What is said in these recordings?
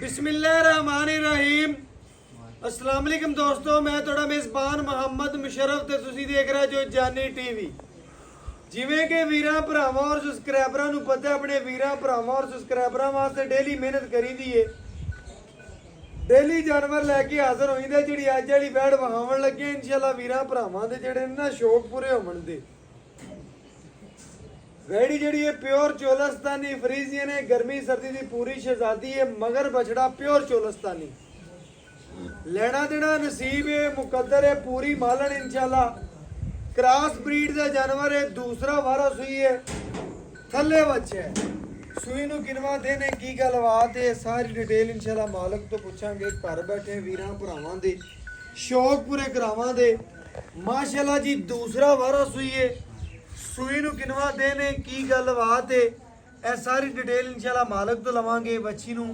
बिस्मिल्लाहिर्रहमानिर्रहीम। अस्सलाम वालेकुम दोस्तों, मैं थोड़ा मेज़बान मुहम्मद मुशर्रफ ਤੇ ਤੁਸੀਂ ਦੇਖ ਰਹੇ ਜੋ ਜਾਨੀ ਟੀਵੀ। ਜਿਵੇਂ ਕਿ ਵੀਰਾਂ ਭਰਾਵਾਂ ਔਰ ਸਬਸਕ੍ਰਾਈਬਰਾਂ ਨੂੰ ਪਤਾ, ਆਪਣੇ ਵੀਰਾਂ ਭਰਾਵਾਂ ਔਰ ਸਬਸਕ੍ਰਾਈਬਰਾਂ ਵਾਸਤੇ ਡੇਲੀ ਮਿਹਨਤ ਕਰੀਦੀ ਏ। ਡੇਲੀ ਜਾਨਵਰ ਲੈ ਕੇ ਹਾਜ਼ਰ ਹੋਈਂਦੇ। ਜਿਹੜੀ ਅੱਜ ਵਾਲੀ ਬੈੜ ਵਹਾਵਣ ਲੱਗੇ ਇਨਸ਼ਾਅੱਲਾ ਵੀਰਾਂ ਭਰਾਵਾਂ ਦੇ ਜਿਹੜੇ ਨਾ ਸ਼ੌਕ ਪੂਰੇ ਹੋਣ ਦੇ। वैड़ी जी प्योर चोलस्तानी फ्रीजियन है, गर्मी सर्दी की पूरी शहजादी है, मगर बछड़ा प्योर चोलस्तानी। लेना देना नसीब है, मुकद्दर है, पूरी मालन इंशाल्लाह। क्रॉस ब्रीड का जानवर है, दूसरा वारा सुई है, थले बच्चे है। सुई नूं किनवा देने की गलबात है, सारी डिटेल इंशाल्लाह मालक तो पूछांगे। घर बैठे वीरां भरावां दे शौक पूरे करावां दे। माशाल्लाह जी दूसरा वारा सुई है, सूई नूं किनवा देने की गलबात है, यह सारी डिटेल इंशाल्लाह मालक तो लवांगे। बच्ची नूं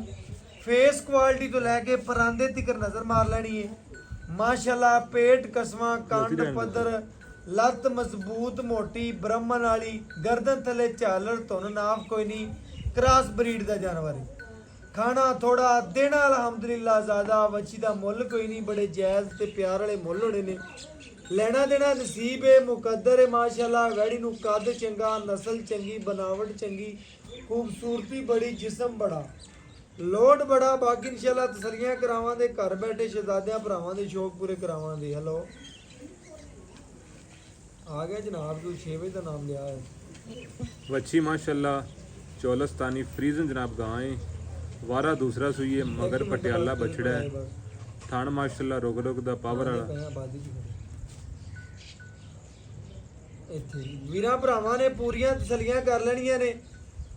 फेस क्वालिटी तो लैके परांदे तिकर नज़र मार लेनी है। माशाल्लाह पेट कसवा, कंड पद्धर, लत्त मजबूत मोटी, ब्रह्मन वाली, गर्दन थले झालर, धुन नाफ कोई नहीं। क्रॉस ब्रीड का जानवर है। खाना थोड़ा, देना अलहमदुलिल्लाह ज़्यादा। बच्ची का मुल कोई नहीं, बड़े जायज़ ते प्यार वाले मुल होने ने। लेना देना नसीब है, मुकद्दर है। माशाल्लाह वैड़ी नूं कद चंगा, नस्ल चंगी, बनावट चंगी, खूबसूरती बड़ी, जिस्म बड़ा, लोड बड़ा। बाकी इंशाल्लाह तसलियां करावां दे, घर बैठे शहजादियां भरावां दे शौक पूरे करावां दे। हेलो आ गया जनाब, कोई 6 बजे का नाम लिया है। बच्ची माशाल्लाह चोलस्तानी फ्रीजन जनाब गां है, वारा दूसरा सुई है, मगर पटियाला बछड़ा है। थान माशाल्लाह रुक रुक दा पावर वाला। ਵੀਰਾਂ ਭਰਾਵਾਂ ਨੇ ਪੂਰੀਆਂ ਤਸੱਲੀਆਂ ਕਰ ਲੈਣੀਆਂ ਨੇ।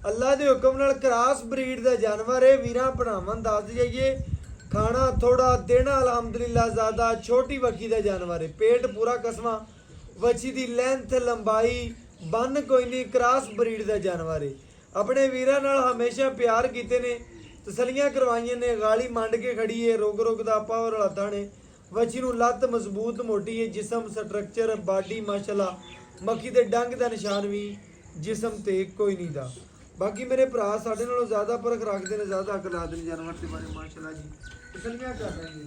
ਅੱਲਾ ਦੇ ਹੁਕਮ ਨਾਲ ਕ੍ਰਾਸ ਬਰੀਡ ਦਾ ਜਾਨਵਰ ਹੈ। ਵੀਰਾਂ ਭਰਾਵਾਂ ਨੂੰ ਦੱਸ ਜਾਈਏ, ਖਾਣਾ ਥੋੜਾ, ਦੇਣਾ ਅਲਹਮਦੁਲਿल्लाह ज़्यादा। छोटी वक्की ਦਾ ਜਾਨਵਰ ਹੈ, पेट पूरा कसवा, ਵੱਛੀ ਦੀ ਲੈਂਥ ਲੰਬਾਈ ਬੰਨ ਕੋਈ ਨਹੀਂ। ਕ੍ਰਾਸ ਬਰੀਡ ਦਾ ਜਾਨਵਰ ਹੈ। ਆਪਣੇ ਵੀਰਾਂ ਨਾਲ ਹਮੇਸ਼ਾ ਪਿਆਰ ਕੀਤੇ ਨੇ, ਤਸੱਲੀਆਂ ਕਰਵਾਈਆਂ ਨੇ। ਗਾਲੀ ਮੰਡ ਕੇ ਖੜੀ ਹੈ, ਰੁਕ ਰੁਕ ਦਾ ਪਾਵਰ ਵਾਲਾ ਥਾਣੇ। ਵੱਛੀ ਨੂੰ ਲੱਤ ਮਜ਼ਬੂਤ ਮੋਟੀ ਹੈ, ਜਿਸਮ ਸਟਰਕਚਰ ਬਾਡੀ ਮਾਸ਼ਾਅੱਲਾ। ਮੱਖੀ ਦੇ ਡੰਗ ਦਾ ਨਿਸ਼ਾਨ ਵੀ ਜਿਸਮ ਤੇ ਕੋਈ ਨਹੀਂ ਦਾ। ਬਾਕੀ ਮੇਰੇ ਭਰਾ ਸਾਡੇ ਨਾਲੋਂ ਜ਼ਿਆਦਾ ਪਰਖ ਰੱਖਦੇ ਨੇ, ਜ਼ਿਆਦਾ ਅਕਲ ਆਦੇ ਨੇ ਜਾਨਵਰ ਦੇ ਬਾਰੇ। ਮਾਸ਼ਾਅੱਲਾ ਜੀ ਤਸੱਲੀਆਂ ਕਰ ਰਹੇ ਨੇ।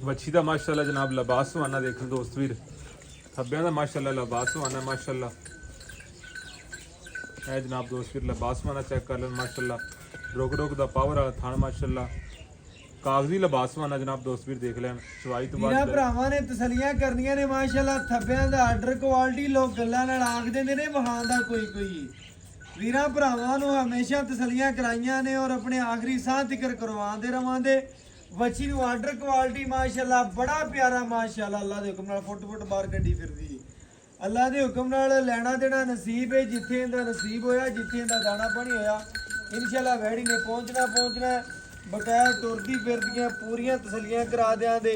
ਵੱਛੀ ਦਾ ਮਾਸ਼ਾਅੱਲਾ ਜਨਾਬ ਲਿਬਾਸ ਸੁਹਾਨਾ ਦੇਖੋ ਦੋਸਤ ਵੀਰ। ਥੱਬਿਆਂ ਦਾ ਮਾਸ਼ਾਅੱਲਾ ਲਿਬਾਸ ਸੁਹਾਨਾ ਮਾਸ਼ਾਅੱਲਾ। है जनाब दोस्त फिर लिबास वाला चेक कर लें माशाल्लाह। रुक रुक दा पावर वाला थान माशाल्लाह। कागजी लिबास वाला जनाब दोस्त फिर देख लें। चवाई तो ਵੀਰਾਂ ਭਰਾਵਾਂ ਨੇ ਤਸੱਲੀਆਂ ਕਰਨੀਆਂ ਨੇ ਮਾਸ਼ਾਅੱਲਾ। ਥੱਬਿਆਂ ਦਾ ਆਰਡਰ ਕੁਆਲਿਟੀ ਲੋਕ ਗੱਲਾਂ ਨਾਲ ਆਖ ਦਿੰਦੇ ਨੇ ਵਹਾਂ ਦਾ ਕੋਈ। ਵੀਰਾਂ ਭਰਾਵਾਂ ਨੂੰ ਹਮੇਸ਼ਾ ਤਸੱਲੀਆਂ ਕਰਾਈਆਂ ਨੇ ਔਰ ਆਪਣੇ ਆਖਰੀ ਸਾਹ ਤੱਕ ਕਰਵਾਉਂਦੇ ਰਵਾਂਦੇ। ਵੱਛੀ ਨੂੰ ਆਰਡਰ ਕੁਆਲਿਟੀ ਮਾਸ਼ਾਅੱਲਾ ਬੜਾ ਪਿਆਰਾ ਮਾਸ਼ਾਅੱਲਾ। ਅੱਲਾ ਦੇ ਹੁਕਮ ਨਾਲ ਫੁੱਟ ਬਾਹਰ ਕੱਢੀ ਫਿਰਦੀ। अल्लाह के हुक्म नाल लेना देना नसीब है। जिथे इनका नसीब होया, जिथे इनका दाना पानी होया, इंशाल्लाह वैड़ी ने पहुंचना बकाया तुरदी फिरदियां पूरियां तसलियां करा देंगे।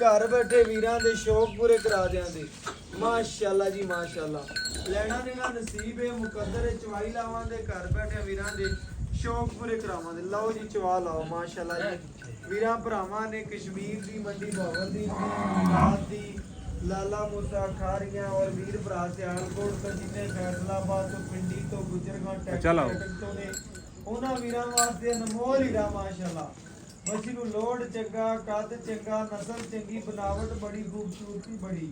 घर बैठे वीरां दे शौक पूरे करा देंगे माशाल्लाह जी माशाल्लाह। लेना देना नसीब है, मुकद्दर है। चवाई लावांगे घर बैठे वीरां दे शौक पूरे करावांगे। लो जी चवा लाओ माशाल्लाह जी। वीरां भरावां ने कश्मीर दी मंडी भावर दी गुजरात दी लाला मूसा खारियां और वीर भरा सियालकोट तो जिन्हें फैसलाबाद तो पिंडी तो गुजरगांव टैक्टर तो ने उन्हां वीरां वास्ते अनमोल हीरा माशाल्लाह। बच्ची नूं लोड चंगा, कद चंगा, नस्ल चंगी, बनावट बड़ी, खूबसूरती बड़ी।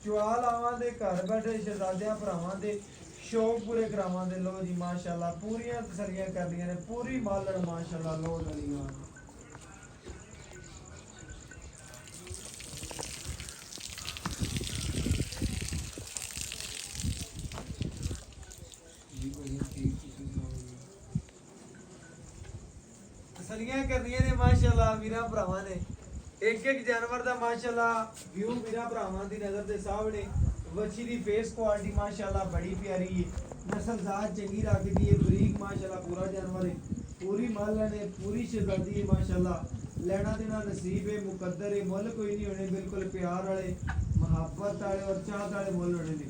चुआल आवांदे घर बैठे शहजादियां भरावां दे शौक पूरे करावांदे। लो जी माशाल्लाह पूरियां तसलियां करदियां ने, पूरी मालण माशाल्लाह लोड वालियां। तसलियां करनियां ने माशाल्लाह वीरां भरावां ने। एक जानवर दा माशाल्लाह व्यू वीरां भरावां दी नज़र दे सामने। ਵੱਛੀ ਦੀ फेस क्वालिटी माशाल्लाह बड़ी प्यारी है, नस्ल जात चंगी रखदी है, बरीक माशाल्लाह पूरा जानवर है, पूरी मालन है, पूरी शहजादी है माशाल्लाह। लेना देना नसीब है, मुकद्दर है। मुल कोई नहीं होने, बिल्कुल प्यार वाले, मुहब्बत वाले और चाहत वाले मुल होने ने।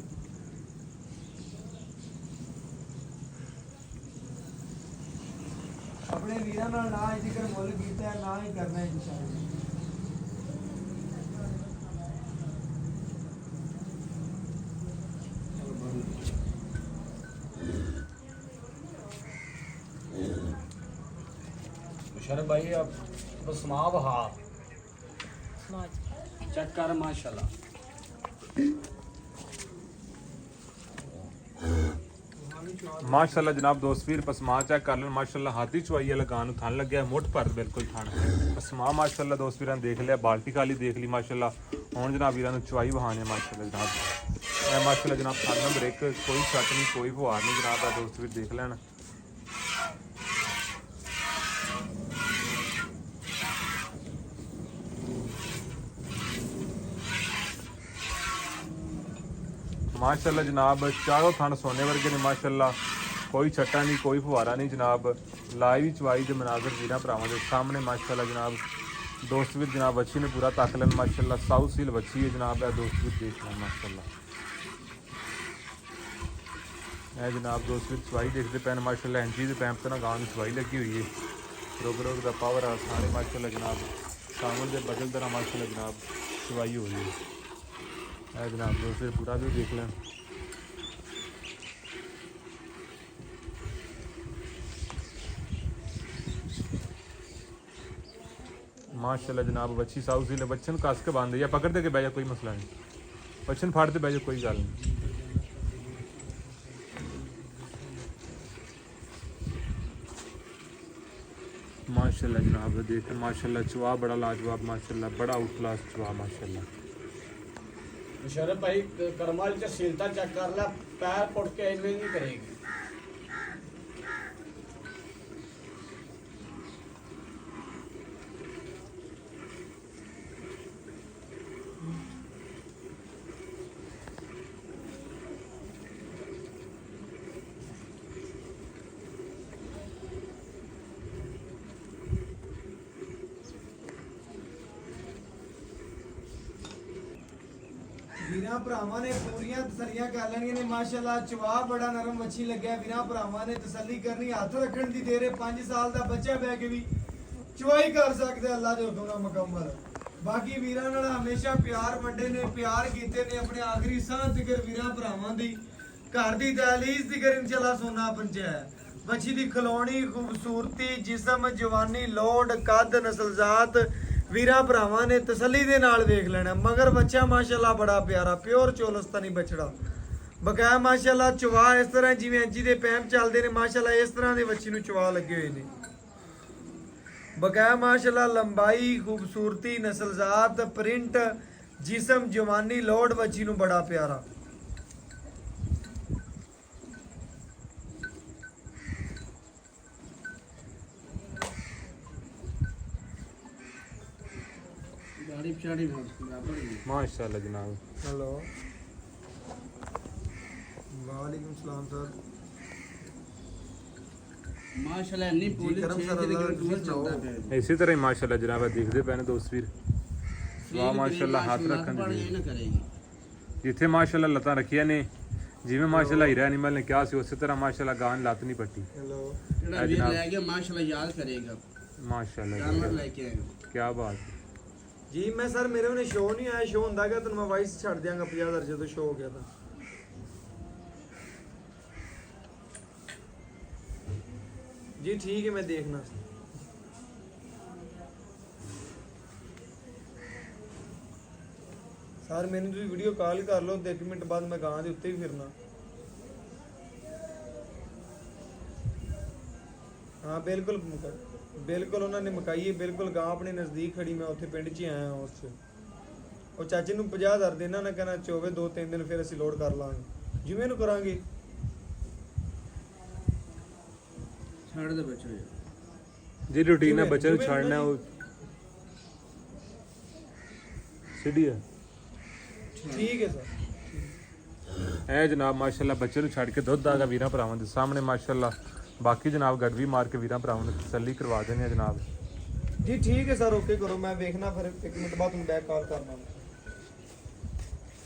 अपने वीरां नाल ना जिक्र मुल कीता है, ना ही करना है इंशाअल्लाह। शर भाई अब बस माँ बहा चेक कर माशाल्लाह। ਮਾਸ਼ਾਅੱਲਾ ਜਨਾਬ ਦੋਸਤ ਵੀਰ ਪਸਮਾ ਚੈੱਕ ਕਰ ਲੈਣ ਮਾਸ਼ਾਅੱਲਾ ਹਾਥੀ ਚਵਾਈ ਵਾਲਾ ਗਾਂ ਨੂੰ ਥਣ ਲੱਗਿਆ ਮੁੱਠ ਭਰ ਬਿਲਕੁਲ ਥਣ ਪਸਮਾ ਮਾਸ਼ਾਅੱਲਾ ਦੋਸਤ ਵੀਰਾਂ ਨੇ ਦੇਖ ਲਿਆ ਬਾਲਟੀ ਖਾਲੀ ਦੇਖ ਲਈ ਮਾਸ਼ਾਅੱਲਾ ਹੁਣ ਜਨਾਬ ਵੀਰਾਂ ਨੂੰ ਚਵਾਈ ਵਹਾਣੇ ਮਾਸ਼ਾਅੱਲਾ ਜਨਾਬ ਇਹ ਮਾਸ਼ਾਅੱਲਾ ਜਨਾਬ ਥਣ ਨੰਬਰ 1 ਕੋਈ ਛੱਟ ਨਹੀਂ ਕੋਈ ਫੁਹਾਰ ਨਹੀਂ ਜਨਾਬ ਦਾ ਦੋਸਤ ਵੀਰ ਦੇਖ ਲੈਣ माशाल्लाह जनाब चारों थान सोने वर्गे ने माशाल्लाह कोई छट्टा नहीं कोई फुहारा नहीं जनाब लाइव चवाई के मनाजर वीर भरावां के सामने माशाल्लाह जनाब दोस्त वीर जनाब वच्छी ने पूरा तक लेन माशाल्लाह साउथ सील वच्छी है जनाब है दोस्त वीर देख लें माशाल्लाह है जनाब दोस्त वीर चवाई देखते पैन माशाल्लाह इंची के पैंप तो ना गांव में चवाई लगी हुई है रोग रोग का पावर आ सारे माशाल्लाह जनाब सावन के बदल तरह माशाल्लाह जनाब चवाई हो रही है जनाब दोस्त पूरा भी देख लें माशाल्लाह जनाब बच्ची साउथ सी बच्चन कस के बांध या पकड़ दे के बह जा कोई मसला नहीं बच्चन फाड़ दे बह जा कोई गल नहीं माशाल्लाह जनाब देख माशाल्लाह चुआ बड़ा लाजवाब माशाल्लाह बड़ा आउट क्लास चुआ माशाल्लाह शर भाई करमाल च सीलता चेक कर ला पैर पुट के इन्हें नहीं करेगी ਵੀਰਾਂ ਭਰਾਵਾਂ ਨੇ ਪੂਰੀਆਂ ਤਸੱਲੀਆਂ ਕਰ ਲੈਣੀਆਂ ਨੇ ਮਾਸ਼ਾਅੱਲਾ ਚਵਾ ਬੜਾ ਨਰਮ ਮੱਛੀ ਲੱਗਿਆ ਵੀਰਾਂ ਭਰਾਵਾਂ ਨੇ ਤਸੱਲੀ ਕਰਨੀ ਹੱਥ ਰੱਖਣ ਦੀ ਦੇਰੇ 5 ਸਾਲ ਦਾ ਬੱਚਾ ਬੈ ਕੇ ਵੀ ਚਵਾਈ ਕਰ ਸਕਦੇ ਅੱਲਾ ਦੇ ਹੁਕਮ ਨਾਲ ਮੁਕੰਮਲ ਬਾਕੀ ਵੀਰਾਂ ਨਾਲ ਹਮੇਸ਼ਾ ਪਿਆਰ ਵੰਡੇ ਨੇ ਪਿਆਰ ਕੀਤੇ ਨੇ ਆਪਣੇ ਆਖਰੀ ਸਾਹ ਤੱਕ ਵੀਰਾਂ ਭਰਾਵਾਂ ਦੀ ਘਰ ਦੀ ਦਹਲੀਜ਼ ਤੱਕ ਇਨਸ਼ਾਅੱਲਾ ਸੋਨਾ ਪਹੁੰਚਿਆ ਬੱਚੀ ਦੀ ਖਲੋਣੀ ਖੂਬਸੂਰਤੀ ਜਿਸਮ ਜਵਾਨੀ ਲੋੜ ਕੱਦ ਨਸਲਜ਼ਾਤ ਵੀਰਾਂ ਭਰਾਵਾਂ ਨੇ ਤਸੱਲੀ ਦੇ ਨਾਲ ਵੇਖ ਲੈਣਾ ਮਗਰ ਬੱਚਾ ਮਾਸ਼ਾਅੱਲਾ ਬੜਾ ਪਿਆਰਾ ਪਿਓਰ ਚੋਲਸਤਾਨੀ ਬਛੜਾ ਬਕਾਇਆ ਮਾਸ਼ਾਅੱਲਾ ਚਵਾ ਇਸ ਤਰ੍ਹਾਂ ਜਿਵੇਂ ਅੰਜੀ ਦੇ ਪੈਂਪ ਚੱਲਦੇ ਨੇ ਮਾਸ਼ਾਅੱਲਾ ਇਸ ਤਰ੍ਹਾਂ ਦੇ ਬੱਚੀ ਨੂੰ ਚਵਾ ਲੱਗੇ ਹੋਏ ਨੇ ਬਕਾਇਆ ਮਾਸ਼ਾਅੱਲਾ ਲੰਬਾਈ ਖੂਬਸੂਰਤੀ ਨਸਲਜ਼ਾਤ ਪ੍ਰਿੰਟ ਜਿਸਮ ਜਵਾਨੀ ਲੋੜ ਬੱਚੀ ਨੂੰ ਬੜਾ ਪਿਆਰਾ माशाल्लाह जनाब हेलो वालेकुम सलाम सर माशाल्लाह नहीं पूरी करम सर, अल्लाह तुम्हें चलता है इसी तरह ही माशाल्लाह जनाब देखते पैने दोस्त वीर वाह माशाल्लाह हाथ रखन दी ना करेगी जिथे माशाल्लाह लतां रखिया ने जिवें माशाल्लाह हीरा एनिमल ने कहा सी उसी तरह माशाल्लाह गां लत नहीं पट्टी हेलो जेड़ा वीर ले गया माशाल्लाह याद करेगा माशाल्लाह जानवर लेके आए क्या बात है जी मैं सर मेरे में शो नहीं आया शो ਹੁੰਦਾ ਗਿਆ ਤੁਹਾਨੂੰ ਮੈਂ ਵਾਇਸ ਛੱਡ ਦਿਆਂਗਾ 50000 ਜਦੋਂ ਸ਼ੋ ਹੋ ਗਿਆ ਤਾਂ जी ठीक है मैं देखना सर मैंने तुम वीडियो कॉल कर लो 1 मिनट बाद मैं गां ਦੇ ਉੱਤੇ ਹੀ ਫਿਰਨਾ हाँ बिल्कुल बिल्कुल उन्होंने मकाई है बिल्कुल गां अपने नज़दीक खड़ी मैं उत्थे पिंड 'ਚ आया उस और चाचे ਨੂੰ 50000 देना ना कहना चोवे 2-3 दिन फिर ਅਸੀਂ ਲੋਡ ਕਰ ਲਾਂਗੇ ਜਿਵੇਂ ਨੂੰ ਕਰਾਂਗੇ ਛੱਡ ਦੇ ਬੱਚੋ जी रूटीन है बच्चे को छाड़ना है वो सीधी है ठीक है सर है जनाब माशाल्लाह बच्चे ਨੂੰ ਛੱਡ ਕੇ ਦੁੱਧ ਆਗਾ ਵੀਰਾਂ ਭਰਾਵਾਂ ਦੇ ਸਾਹਮਣੇ ਮਾਸ਼ਾਅੱਲਾ ਬਾਕੀ ਜਨਾਬ ਗੜਵੀ ਮਾਰ ਕੇ ਵੀਰਾਂ ਭਰਾਵਾਂ ਨੂੰ ਤਸੱਲੀ ਕਰਵਾ ਦੇਣੇ ਆ ਜਨਾਬ जी ठीक है सर ओके करो मैं देखना फिर 1 मिनट बाद तुम बैक कॉल करना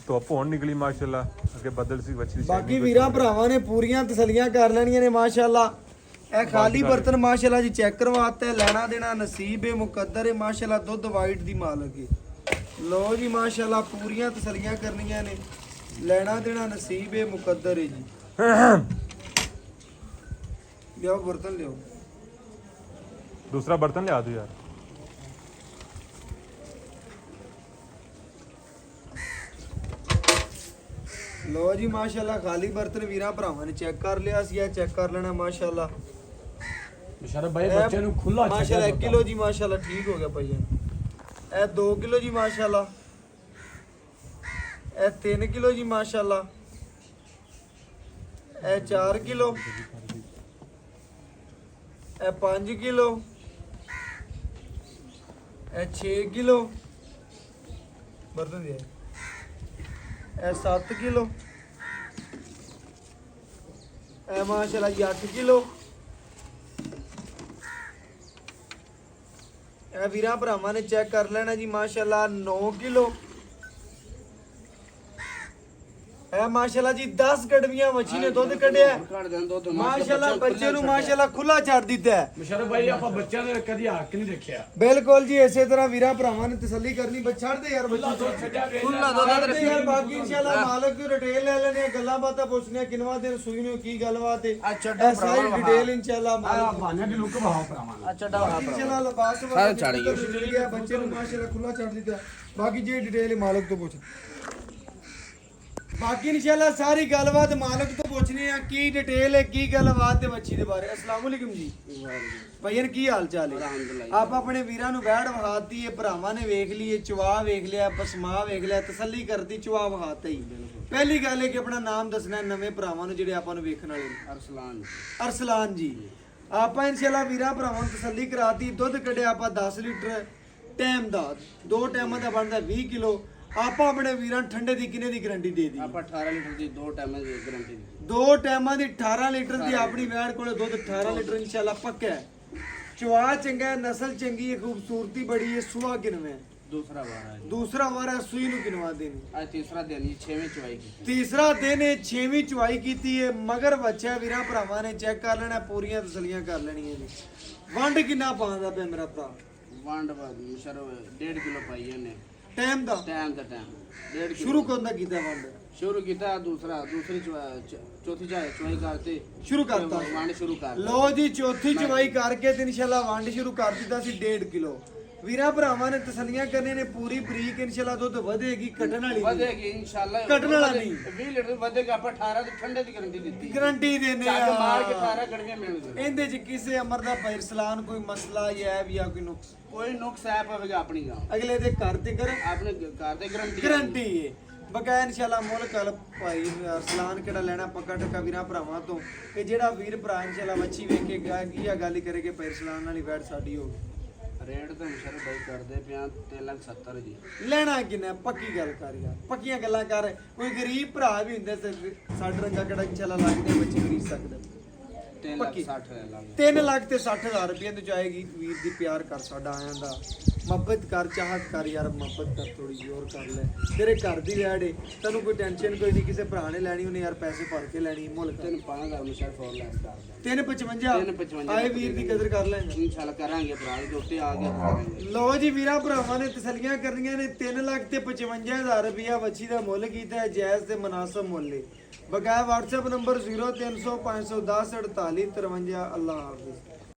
ਧੁੱਪ ਹੁਣ ਨਿਕਲੀ ਮਾਸ਼ਾਅੱਲਾ ਅੱਗੇ ਬੱਦਲ ਸੀ ਬੱਚੀ ਦੀ ਬਾਕੀ ਵੀਰਾਂ ਭਰਾਵਾਂ ਨੇ ਪੂਰੀਆਂ ਤਸੱਲੀਆਂ ਕਰ ਲੈਣੀਆਂ ਨੇ ਮਾਸ਼ਾਅੱਲਾ ਇਹ ਖਾਲੀ ਬਰਤਨ ਮਾਸ਼ਾਅੱਲਾ ਜੀ ਚੈੱਕ ਕਰਵਾਤਾ ਹੈ ਲੈਣਾ ਦੇਣਾ ਨਸੀਬ ਹੈ ਮੁਕੱਦਰ ਹੈ ਮਾਸ਼ਾਅੱਲਾ ਦੁੱਧ ਵਾਈਟ ਦੀ ਮਾਲਕ ਹੈ ਲੋ ਜੀ ਮਾਸ਼ਾਅੱਲਾ ਪੂਰੀਆਂ ਤਸੱਲੀਆਂ ਕਰਨੀਆਂ ਨੇ ਲੈਣਾ ਦੇਣਾ ਨਸੀਬ ਹੈ ਮੁਕੱਦਰ ਹੈ ਜੀ ਲਿਓ ਬਰਤਨ ਲਿਓ दूसरा बर्तन लिया दो यार। ਲੋ ਜੀ ਮਾਸ਼ਾਅੱਲਾ ਖਾਲੀ ਬਰਤਨ ਵੀਰਾਂ ਭਰਾਵਾਂ ਨੇ ਚੈੱਕ ਕਰ ਲਿਆ ਸੀ। ਇਹ ਚੈੱਕ ਕਰ ਲੈਣਾ ਮਾਸ਼ਾਅੱਲਾ। ਮੁਸ਼ਰਫ ਭਾਈ ਬੱਚੇ ਨੂੰ ਖੁੱਲਾ ਮਾਸ਼ਾਅੱਲਾ 1 ਕਿਲੋ ਜੀ ਮਾਸ਼ਾਅੱਲਾ ਠੀਕ ਹੋ ਗਿਆ ਭਾਈ। ਇਹ 2 ਕਿਲੋ ਜੀ ਮਾਸ਼ਾਅੱਲਾ। ਇਹ 3 ਕਿਲੋ ਜੀ ਮਾਸ਼ਾਅੱਲਾ। ਇਹ 4 ਕਿਲੋ। ਇਹ 5 ਕਿਲੋ। ਇਹ 6 ਕਿਲੋ ਬਰਤਨ ਦੇ। ਇਹ 7 ਕਿਲੋ। ਇਹ ਮਾਸ਼ਾਅੱਲਾ ਜੀ 8 ਕਿਲੋ। ਇਹ ਵੀਰਾਂ ਭਰਾਵਾਂ ਨੇ ਚੈੱਕ ਕਰ ਲੈਣਾ ਜੀ ਮਾਸ਼ਾਅੱਲਾ 9 ਕਿਲੋ। ਇਹ ਮਾਸ਼ਾਅੱਲਾ ਜੀ 10 ਗੜਵੀਆਂ ਮੱਛੀ ਨੇ ਦੁੱਧ ਕੱਢਿਆ ਮਾਸ਼ਾਅੱਲਾ। ਬੱਚੇ ਨੂੰ ਮਾਸ਼ਾਅੱਲਾ ਖੁੱਲਾ ਛੱਡ ਦਿੱਤਾ ਹੈ। ਮੁਸ਼ਰਫ ਭਾਈ ਆਪਾਂ ਬੱਚਿਆਂ ਦੇ ਕਦੀ ਹੱਕ ਨਹੀਂ ਦੇਖਿਆ। ਬਿਲਕੁਲ ਜੀ ਇਸੇ ਤਰ੍ਹਾਂ ਵੀਰਾਂ ਭਰਾਵਾਂ ਨੇ ਤਸੱਲੀ ਕਰਨੀ। ਬਸ ਛੱਡ ਦੇ ਯਾਰ ਬੱਚੇ ਖੁੱਲਾ ਛੱਡ ਦੇ ਯਾਰ। ਬਾਕੀ ਇਨਸ਼ਾਅੱਲਾ ਮਾਲਕ ਦੀ ਡਿਟੇਲ ਲੈ ਲੈਣੇ, ਗੱਲਾਂ ਬਾਤਾਂ ਪੁੱਛਣੀਆਂ ਕਿੰਨਵਾ ਦਿਨ ਸੂਈ ਨੂੰ ਕੀ ਗੱਲਬਾਤ ਹੈ। ਇਹ ਸਾਰੀ ਡਿਟੇਲ ਇਨਸ਼ਾਅੱਲਾ ਮਾਲਕ ਬਾਨੇ ਦੀ ਲੁੱਕ ਭਾવ ਭਰਾਵਾਂ ਇਨਸ਼ਾਅੱਲਾ ਲਬਾਸ ਸਾਰੇ ਚੜ ਗਏ। ਬੱਚੇ ਨੂੰ ਮਾਸ਼ਾਅੱਲਾ ਖੁੱਲਾ ਛੱਡ ਦਿੱਤਾ। ਬਾਕੀ ਜੇ ਡਿਟੇਲ ਮਾਲਕ ਤੋਂ ਪੁੱਛ। ਬਾਕੀ ਇਨਸ਼ਾਅੱਲਾ ਸਾਰੀ ਗੱਲਬਾਤ ਮਾਲਕ ਤੋਂ ਪੁੱਛਣੀ ਆ ਕੀ ਡਿਟੇਲ ਹੈ ਕੀ ਗੱਲਬਾਤ ਤੇ ਮੱਛੀ ਦੇ ਬਾਰੇ। ਅਸਲਾਮ ਵਾਲੇਕੁਮ ਜੀ ਭਾਈਆਂ ਕੀ ਹਾਲ ਚਾਲ ਹੈ। ਆਪ ਆਪਣੇ ਵੀਰਾਂ ਨੂੰ ਵੈੜ ਵਹਾਤੀ ਹੈ, ਭਰਾਵਾਂ ਨੇ ਵੇਖ ਲਈ, ਚਵਾ ਵੇਖ ਲਿਆ, ਪਸਮਾ ਵੇਖ ਲਿਆ, ਤਸੱਲੀ ਕਰਤੀ, ਚਵਾ ਵਹਾਤਾ ਹੀ। ਪਹਿਲੀ ਗੱਲ ਹੈ ਕਿ ਆਪਣਾ ਨਾਮ ਦੱਸਣਾ ਨਵੇਂ ਭਰਾਵਾਂ ਨੂੰ ਜਿਹੜੇ ਆਪਾਂ ਨੂੰ ਵੇਖਣ ਵਾਲੇ ਨੇ। ਅਰਸਲਾਨ ਜੀ ਆਪਾਂ ਇਨਸ਼ਾਅੱਲਾ ਵੀਰਾਂ ਭਰਾਵਾਂ ਨੂੰ ਤਸੱਲੀ ਕਰਾਤੀ। ਦੁੱਧ ਕੱਢਿਆ ਆਪਾਂ 10 ਲੀਟਰ ਟਾਈਮ ਦਾ, 2 ਟਾਈਮਾਂ ਦਾ ਬਣਦਾ 20 ਕਿਲੋ। ਆਪਾਂ ਆਪਣੇ ਵੀਰਾਂ ਠੰਡੇ ਦੀ ਕਿੰਨੇ ਦੀ ਗਾਰੰਟੀ ਦੇ ਦੀ? ਆਪਾਂ 18 ਲੀਟਰ ਦੀ 2 ਟਾਈਮਾਂ ਦੀ ਗਾਰੰਟੀ ਦੀ। 2 ਟਾਈਮਾਂ ਦੀ 18 ਲੀਟਰ ਦੀ ਆਪਣੀ ਵੈੜ ਕੋਲੇ ਦੁੱਧ 18 ਲੀਟਰ ਇਨਸ਼ਾਅੱਲਾ ਪੱਕਾ ਹੈ। ਚਵਾ ਚੰਗਾ ਹੈ, ਨਸਲ ਚੰਗੀ ਹੈ, ਖੂਬਸੂਰਤੀ ਬੜੀ ਹੈ। ਸੁਆ ਕਿਨਵੇਂ ਦੂਸਰਾ ਵਾਰ ਹੈ ਦੂਸਰਾ ਵਾਰ ਹੈ। ਸੂਈ ਨੂੰ ਕਿਨਵਾ ਦੇਣੀ? ਅੱਜ ਤੀਸਰਾ ਦਿਨ ਜੀ 6ਵੀਂ ਚਵਾਈ ਕੀਤੀ। ਤੀਸਰਾ ਦਿਨ ਹੈ, 6ਵੀਂ ਚਵਾਈ ਕੀਤੀ ਹੈ। ਮਗਰ ਬੱਚਾ ਵੀਰਾਂ ਭਰਾਵਾਂ ਨੇ ਚੈੱਕ ਕਰ ਲੈਣਾ, ਪੂਰੀਆਂ ਤਸੱਲੀਆਂ ਕਰ ਲੈਣੀਆਂ ਨੇ। ਵੰਡ ਕਿੰਨਾ ਪਾਉਂਦਾ ਪਿਆ ਮੇਰਾ ਭਰਾ? ਵੰਡ ਮੁਸ਼ਰਫ 1.5 ਕਿਲੋ ਪਾਈ ਇਹਨੇ ਟਾਈਮ ਦਾ ਟਾਈਮ 1.5 ਕਿਲੋ। ਸ਼ੁਰੂ ਕਦੋਂ ਦਾ ਕੀਤਾ ਵੰਡ? ਸ਼ੁਰੂ ਕੀਤਾ ਦੂਸਰੀ ਚੌਥੀ ਚਵਾਈ ਕਰਤੇ ਸ਼ੁਰੂ ਕਰਤਾ। ਵੰਡ ਸ਼ੁਰੂ ਕਰ ਲੋ ਜੀ ਚੌਥੀ ਚਵਾਈ ਕਰਕੇ ਤੇ ਇਨਸ਼ਾਅੱਲਾ ਵੰਡ ਸ਼ੁਰੂ ਕਰ ਦਿੱਤਾ ਸੀ 1.5 ਕਿਲੋ। ਵੀਰਾਂ ਭਰਾਵਾਂ ਨੇ ਤਸੱਲੀਆਂ ਕਰਨੀਆਂ ਨੇ ਪੂਰੀ ਬਰੀਕ। ਇਨਸ਼ਾਅੱਲਾ ਦੁੱਧ ਵਧੇਗੀ, ਕੱਢਣ ਵਾਲੀ ਨਹੀਂ। ਵਧੇਗੀ ਇਨਸ਼ਾਅੱਲਾ। ਕੱਢਣ ਵਾਲਾ ਨਹੀਂ। 20 ਲੀਟਰ ਵਧੇਗਾ। ਆਪਾਂ 18 ਦੀ ਠੰਡੇ ਦੀ ਗਾਰੰਟੀ ਦਿੱਤੀ। ਗਾਰੰਟੀ ਦੇਨੇ ਚੱਕ ਮਾਰ ਕੇ ਆ। 18 ਗੜਵੀਆਂ ਮਿਲਣਗੀਆਂ। ਇਹਦੇ ਚ ਕਿਸੇ ਅਮਰ ਦਾ ਪੈਰਸਲਾਨ ਕੋਈ ਮਸਲਾ ਜਾਂ ਵੀ ਆ ਕੋਈ ਨੁਕਸ ਕੋਈ ਨੁਕਸ ਹੈ ਪਵੇਗਾ ਆਪਣੀ ਗਾਂ ਅਗਲੇ ਦੇ ਘਰ ਤੇ ਕਰ ਆਪਣੇ ਘਰ ਦੇ ਗਾਰੰਟੀ ਹੈ ਬਕਾਇਆ ਇਨਸ਼ਾਅੱਲਾ। ਮੁੱਲ ਕਲ ਭਾਈ ਅਰਸਲਾਨ ਕਿਹੜਾ ਲੈਣਾ ਪੱਕਾ ਟੱਕਾ ਵੀਰਾਂ ਭਰਾਵਾਂ ਤੋਂ ਕਿ ਜਿਹੜਾ ਵੀਰ ਭਰਾ ਇਨਸ਼ਾਅੱਲਾ ਮੱਛੀ ਵੇਖ ਕੇ ਕੀ ਆ ਗੱਲ ਹੀ ਕਰੇਗੇ ਪੈਰਸਲਾਨ ਵਾਲੀ ਵੈਟ ਸਾਡੀ ਹੋ ਰੇਟ ਤਾਂ ਮੁਸ਼ਰਫ ਭਾਈ ਕਰਦੇ ਪਿਆ 3,70,000 ਜੀ। ਲੈਣਾ ਕਿੰਨਾ? ਪੱਕੀ ਗੱਲ ਕਰ ਯਾਰ, ਪੱਕੀਆਂ ਗੱਲਾਂ ਕਰ। ਕੋਈ ਗਰੀਬ ਭਰਾ ਵੀ ਹੁੰਦੇ ਤੇ ਸਾਡੇ ਰੰਗਾ ਕਿਹੜਾ ਇਨਸ਼ਾਅੱਲਾ ਲੱਗਦੇ ਬੱਚੇ ਖਰੀਦ ਸਕਦਾ। 3,60,000 ਲਾਂਗੇ। 3,60,000 ਰੁਪਏ ਤੋਂ ਜਾਏਗੀ। ਵੀਰ ਦੀ ਪਿਆਰ ਕਰ ਸਾਡਾ ਆਇਆਂ ਦਾ, ਮੁਹੱਬਤ ਕਰ, ਚਾਹਤ ਕਰ ਯਾਰ, ਮੁਹੱਬਤ ਕਰ, ਥੋੜੀ ਜਿਹੀ ਹੋਰ ਕਰ ਲੈ। ਤੇਰੇ ਘਰ ਦੀ ਵੈੜ ਏ, ਤੈਨੂੰ ਕੋਈ ਟੈਨਸ਼ਨ ਕੋਈ ਨਹੀਂ। ਕਿਸੇ ਭਰਾ ਨੇ ਲੈਣੀ ਉਹਨੇ ਯਾਰ ਪੈਸੇ ਭਰ ਕੇ ਲੈਣੀ। ਮੁੱਲ ਤੈਨੂੰ 5,000 ਮੁਸ਼ਰਫ ਹੋਰ ਲੈਸ ਕਰ ਦਾਂਗੇ। 3,55 ਆਏ ਵੀਰ ਦੀ ਕਦਰ ਕਰ ਲੈਂਗੇ ਇਨਸ਼ਾਅੱਲਾ ਕਰਾਂਗੇ ਭਰਾ ਦੇ ਉੱਤੇ ਆ ਕੇ ਕਰਾਂਗੇ। ਲੋ ਜੀ ਵੀਰਾਂ ਭਰਾਵਾਂ ਨੇ ਤਸੱਲੀਆਂ ਕਰਨੀਆਂ ਨੇ। 3,55,000 ਰੁਪਇਆ ਬੱਚੀ ਦਾ ਮੁੱਲ ਕੀਤਾ ਹੈ। ਜਾਇਜ਼ ਤੇ ਮੁਨਾਸਬ ਮੁੱਲ ਹੈ। ਬਕਾਇਆ WhatsApp ਨੰਬਰ 0300 510 48 53। ਅੱਲਾਹ ਹਾਫਿਜ਼।